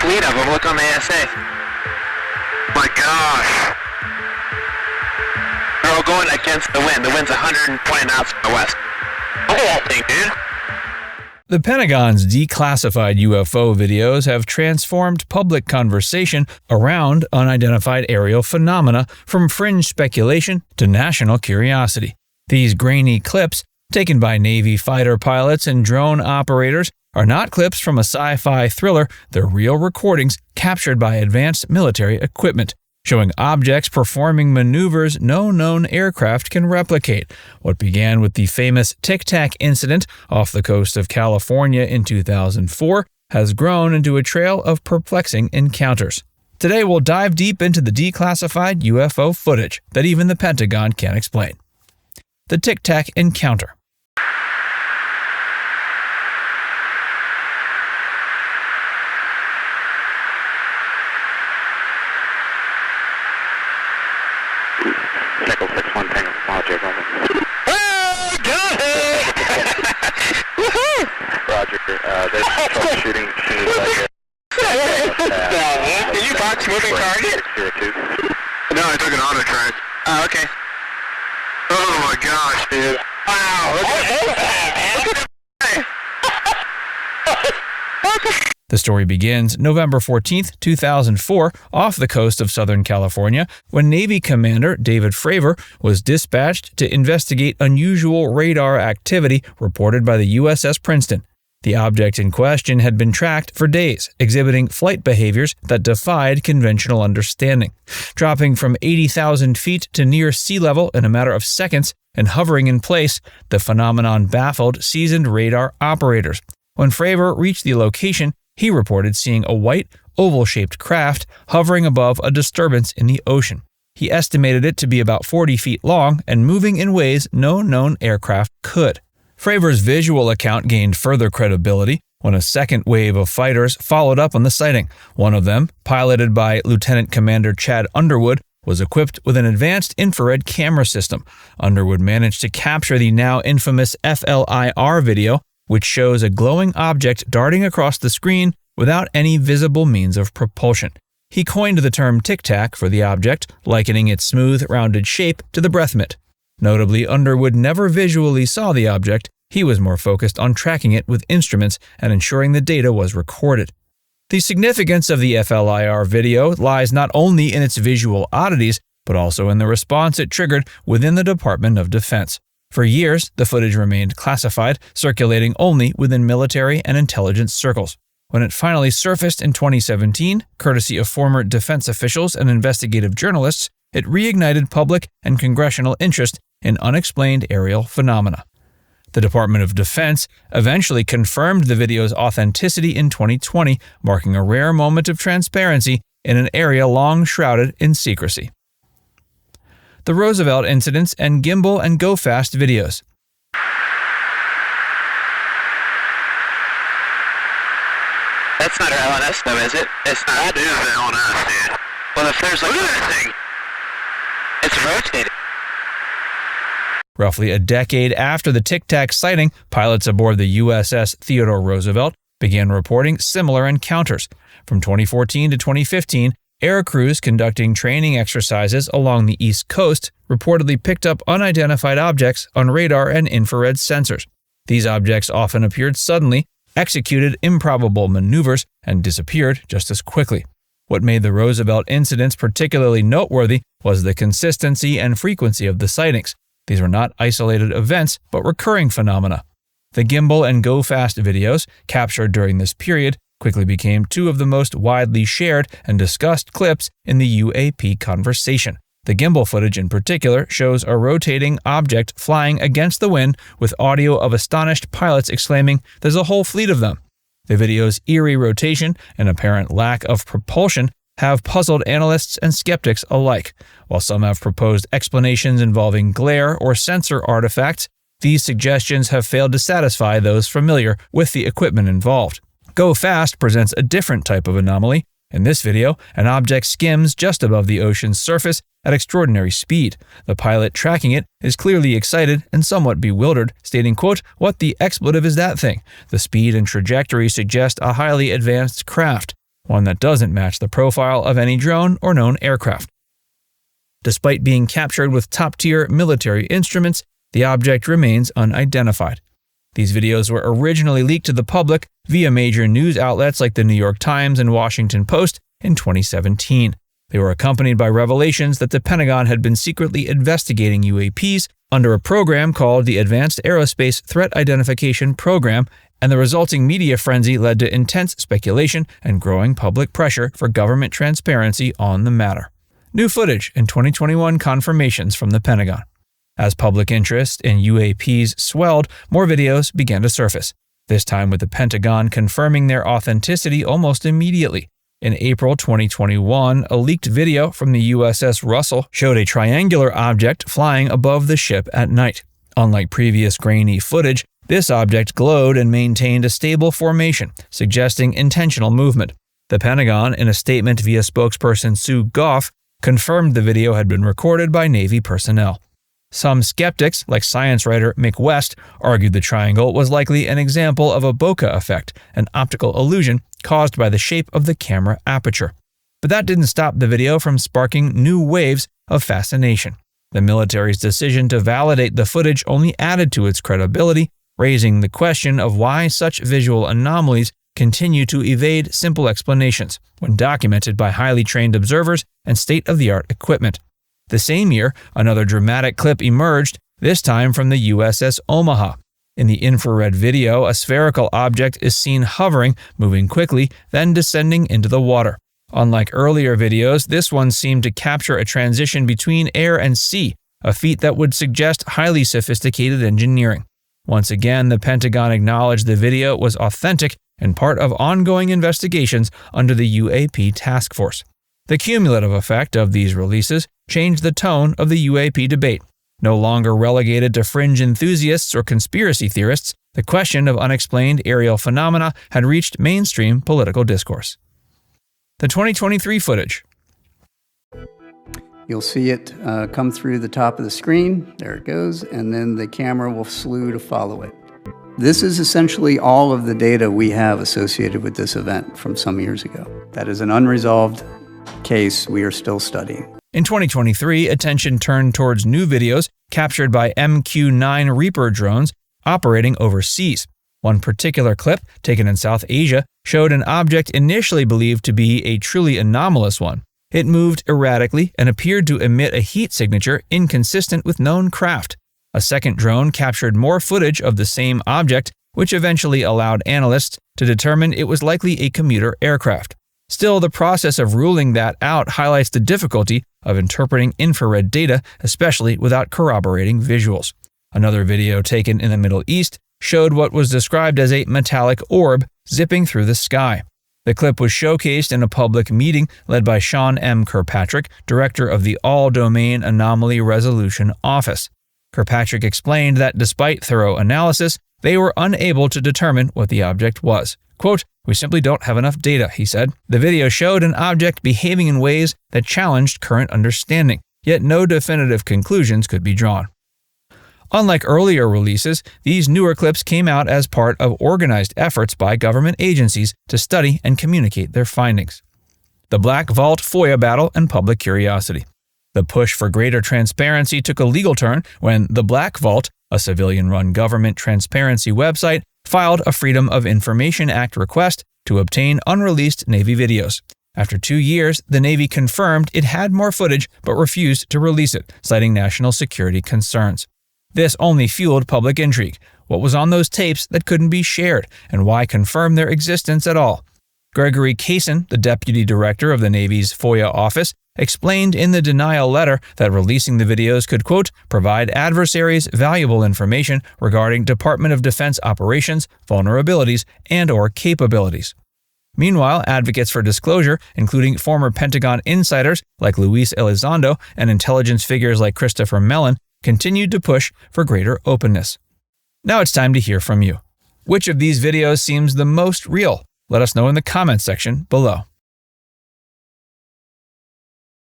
fleet of them. Look on the ASA. My gosh. They're all going against the wind. The wind's 120 knots from the west. Look at that thing, dude. The Pentagon's declassified UFO videos have transformed public conversation around unidentified aerial phenomena from fringe speculation to national curiosity. These grainy clips, taken by Navy fighter pilots and drone operators, are not clips from a sci-fi thriller. They're real recordings captured by advanced military equipment, showing objects performing maneuvers no known aircraft can replicate. What began with the famous Tic Tac incident off the coast of California in 2004 has grown into a trail of perplexing encounters. Today we'll dive deep into the declassified UFO footage that even the Pentagon can't explain. The Tic Tac encounter. Nickel 6-1 Tango, Roger, over. Oh, got it! Woohoo! Roger, there's troubleshooting as soon as I get... Did you box moving target? No, I took an auto track. Oh, okay. Oh my gosh, dude. Wow, look at that, man. The story begins November 14, 2004, off the coast of Southern California, when Navy Commander David Fravor was dispatched to investigate unusual radar activity reported by the USS Princeton. The object in question had been tracked for days, exhibiting flight behaviors that defied conventional understanding. Dropping from 80,000 feet to near sea level in a matter of seconds and hovering in place, the phenomenon baffled seasoned radar operators. When Fravor reached the location, he reported seeing a white, oval-shaped craft hovering above a disturbance in the ocean. He estimated it to be about 40 feet long and moving in ways no known aircraft could. Fravor's visual account gained further credibility when a second wave of fighters followed up on the sighting. One of them, piloted by Lieutenant Commander Chad Underwood, was equipped with an advanced infrared camera system. Underwood managed to capture the now infamous FLIR video, which shows a glowing object darting across the screen without any visible means of propulsion. He coined the term Tic Tac for the object, likening its smooth, rounded shape to the breath mint. Notably, Underwood never visually saw the object. He was more focused on tracking it with instruments and ensuring the data was recorded. The significance of the FLIR video lies not only in its visual oddities, but also in the response it triggered within the Department of Defense. For years, the footage remained classified, circulating only within military and intelligence circles. When it finally surfaced in 2017, courtesy of former defense officials and investigative journalists, it reignited public and congressional interest in unexplained aerial phenomena. The Department of Defense eventually confirmed the video's authenticity in 2020, marking a rare moment of transparency in an area long shrouded in secrecy. The Roosevelt incidents and GIMBAL and GOFAST videos. That's not our LNS though, is it? It's not. That is the LNS, dude. Well, if there's like... Look at that thing! It's rotating. Roughly a decade after the Tic Tac sighting, pilots aboard the USS Theodore Roosevelt began reporting similar encounters. From 2014 to 2015, air crews conducting training exercises along the East Coast reportedly picked up unidentified objects on radar and infrared sensors. These objects often appeared suddenly, executed improbable maneuvers, and disappeared just as quickly. What made the Roosevelt incidents particularly noteworthy was the consistency and frequency of the sightings. These were not isolated events, but recurring phenomena. The GIMBAL and GOFAST videos, captured during this period, quickly became two of the most widely shared and discussed clips in the UAP conversation. The GIMBAL footage in particular shows a rotating object flying against the wind with audio of astonished pilots exclaiming, "There's a whole fleet of them." The video's eerie rotation and apparent lack of propulsion have puzzled analysts and skeptics alike. While some have proposed explanations involving glare or sensor artifacts, these suggestions have failed to satisfy those familiar with the equipment involved. GOFAST presents a different type of anomaly. In this video, an object skims just above the ocean's surface at extraordinary speed. The pilot tracking it is clearly excited and somewhat bewildered, stating, quote, "What the expletive is that thing?" The speed and trajectory suggest a highly advanced craft. one that doesn't match the profile of any drone or known aircraft. Despite being captured with top-tier military instruments, the object remains unidentified. These videos were originally leaked to the public via major news outlets like the New York Times and Washington Post in 2017. They were accompanied by revelations that the Pentagon had been secretly investigating UAPs under a program called the Advanced Aerospace Threat Identification Program, and the resulting media frenzy led to intense speculation and growing public pressure for government transparency on the matter. New footage and 2021 confirmations from the Pentagon. As public interest in UAPs swelled, more videos began to surface, this time with the Pentagon confirming their authenticity almost immediately. In April 2021, a leaked video from the USS Russell showed a triangular object flying above the ship at night. Unlike previous grainy footage, this object glowed and maintained a stable formation, suggesting intentional movement. The Pentagon, in a statement via spokesperson Sue Goff, confirmed the video had been recorded by Navy personnel. Some skeptics, like science writer Mick West, argued the triangle was likely an example of a bokeh effect, an optical illusion caused by the shape of the camera aperture. But that didn't stop the video from sparking new waves of fascination. The military's decision to validate the footage only added to its credibility, raising the question of why such visual anomalies continue to evade simple explanations when documented by highly trained observers and state-of-the-art equipment. The same year, another dramatic clip emerged, this time from the USS Omaha. In the infrared video, a spherical object is seen hovering, moving quickly, then descending into the water. Unlike earlier videos, this one seemed to capture a transition between air and sea, a feat that would suggest highly sophisticated engineering. Once again, the Pentagon acknowledged the video was authentic and part of ongoing investigations under the UAP task force. The cumulative effect of these releases changed the tone of the UAP debate. No longer relegated to fringe enthusiasts or conspiracy theorists, the question of unexplained aerial phenomena had reached mainstream political discourse. The 2023 footage. You'll see it come through the top of the screen. There it goes, and then the camera will slew to follow it. This is essentially all of the data we have associated with this event from some years ago. That is an unresolved case we are still studying. In 2023, attention turned towards new videos captured by MQ-9 Reaper drones operating overseas. One particular clip, taken in South Asia, showed an object initially believed to be a truly anomalous one. It moved erratically and appeared to emit a heat signature inconsistent with known craft. A second drone captured more footage of the same object, which eventually allowed analysts to determine it was likely a commuter aircraft. Still, the process of ruling that out highlights the difficulty of interpreting infrared data, especially without corroborating visuals. Another video taken in the Middle East showed what was described as a metallic orb zipping through the sky. The clip was showcased in a public meeting led by Sean M. Kirkpatrick, director of the All-Domain Anomaly Resolution Office. Kirkpatrick explained that despite thorough analysis, they were unable to determine what the object was. Quote, "We simply don't have enough data," he said. The video showed an object behaving in ways that challenged current understanding, yet no definitive conclusions could be drawn. Unlike earlier releases, these newer clips came out as part of organized efforts by government agencies to study and communicate their findings. The Black Vault FOIA battle and public curiosity. The push for greater transparency took a legal turn when the Black Vault, a civilian-run government transparency website, filed a Freedom of Information Act request to obtain unreleased Navy videos. After 2 years, the Navy confirmed it had more footage but refused to release it, citing national security concerns. This only fueled public intrigue. What was on those tapes that couldn't be shared, and why confirm their existence at all? Gregory Kaysen, the deputy director of the Navy's FOIA office, explained in the denial letter that releasing the videos could, quote, provide adversaries valuable information regarding Department of Defense operations, vulnerabilities, and/or capabilities. Meanwhile, advocates for disclosure, including former Pentagon insiders like Luis Elizondo and intelligence figures like Christopher Mellon, continued to push for greater openness. Now it's time to hear from you. Which of these videos seems the most real? Let us know in the comments section below.